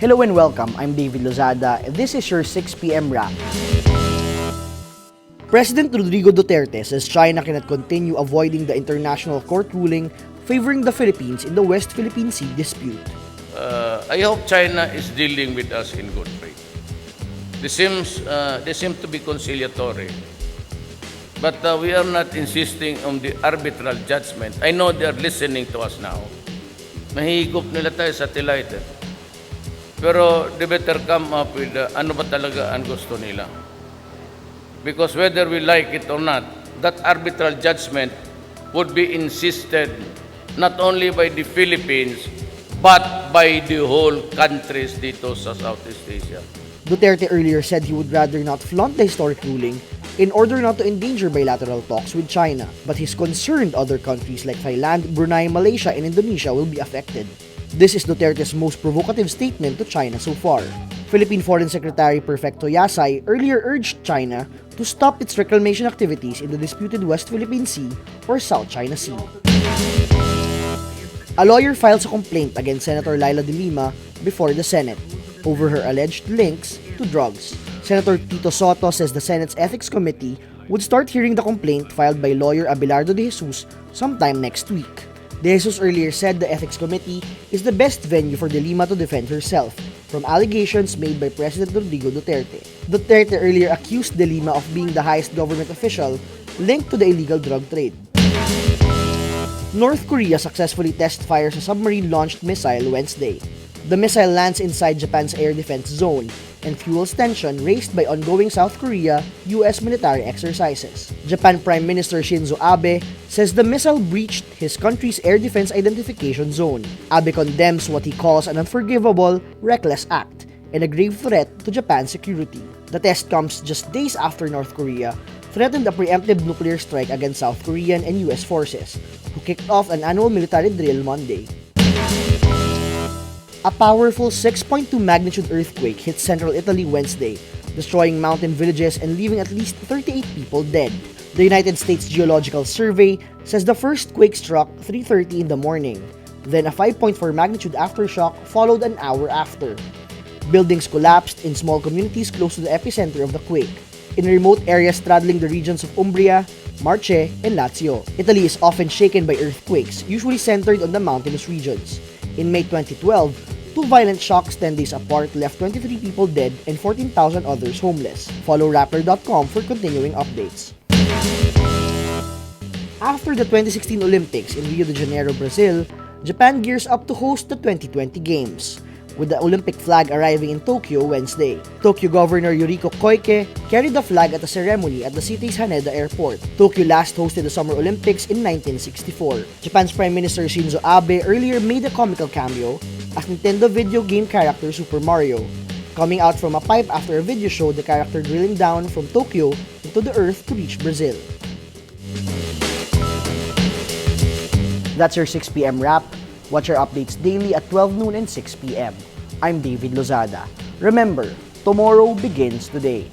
Hello and welcome, I'm David Lozada, and this is your 6 p.m. wrap. President Rodrigo Duterte says China cannot continue avoiding the international court ruling favoring the Philippines in the West Philippine Sea dispute. I hope China is dealing with us in good faith. They seem to be conciliatory. But we are not insisting on the arbitral judgment. I know they are listening to us now. Mahigop nila tayo satellite. Pero they better come up with ano ba talaga ang gusto nila. Because whether we like it or not, that arbitral judgment would be insisted not only by the Philippines, but by the whole countries dito sa Southeast Asia. Duterte earlier said he would rather not flaunt the historic ruling in order not to endanger bilateral talks with China, but he's concerned other countries like Thailand, Brunei, Malaysia, and Indonesia will be affected. This is Duterte's most provocative statement to China so far. Philippine Foreign Secretary Perfecto Yasay earlier urged China to stop its reclamation activities in the disputed West Philippine Sea or South China Sea. A lawyer files a complaint against Senator Leila De Lima before the Senate over her alleged links to drugs. Senator Tito Soto says the Senate's Ethics Committee would start hearing the complaint filed by lawyer Abelardo de Jesus sometime next week. De Jesus earlier said the Ethics Committee is the best venue for De Lima to defend herself from allegations made by President Rodrigo Duterte. Duterte earlier accused De Lima of being the highest government official linked to the illegal drug trade. North Korea successfully test-fires a submarine-launched missile Wednesday. The missile lands inside Japan's air defense zone and fuels tension raised by ongoing South Korea-US military exercises. Japan Prime Minister Shinzo Abe says the missile breached his country's air defense identification zone. Abe condemns what he calls an unforgivable, reckless act and a grave threat to Japan's security. The test comes just days after North Korea threatened a preemptive nuclear strike against South Korean and US forces, who kicked off an annual military drill Monday. A powerful 6.2 magnitude earthquake hit central Italy Wednesday, destroying mountain villages and leaving at least 38 people dead. The United States Geological Survey says the first quake struck 3:30 in the morning. Then a 5.4 magnitude aftershock followed an hour after. Buildings collapsed in small communities close to the epicenter of the quake, in remote areas straddling the regions of Umbria, Marche, and Lazio. Italy is often shaken by earthquakes, usually centered on the mountainous regions. In May 2012, two violent shocks 10 days apart left 23 people dead and 14,000 others homeless. Follow wRapler.com for continuing updates. After the 2016 Olympics in Rio de Janeiro, Brazil, Japan gears up to host the 2020 Games, with the Olympic flag arriving in Tokyo Wednesday. Tokyo Governor Yuriko Koike carried the flag at a ceremony at the city's Haneda Airport. Tokyo last hosted the Summer Olympics in 1964. Japan's Prime Minister Shinzo Abe earlier made a comical cameo as Nintendo video game character Super Mario, coming out from a pipe after a video showed the character drilling down from Tokyo into the earth to reach Brazil. That's your 6 p.m. wrap. Watch our updates daily at 12 noon and 6 p.m. I'm David Lozada. Remember, tomorrow begins today.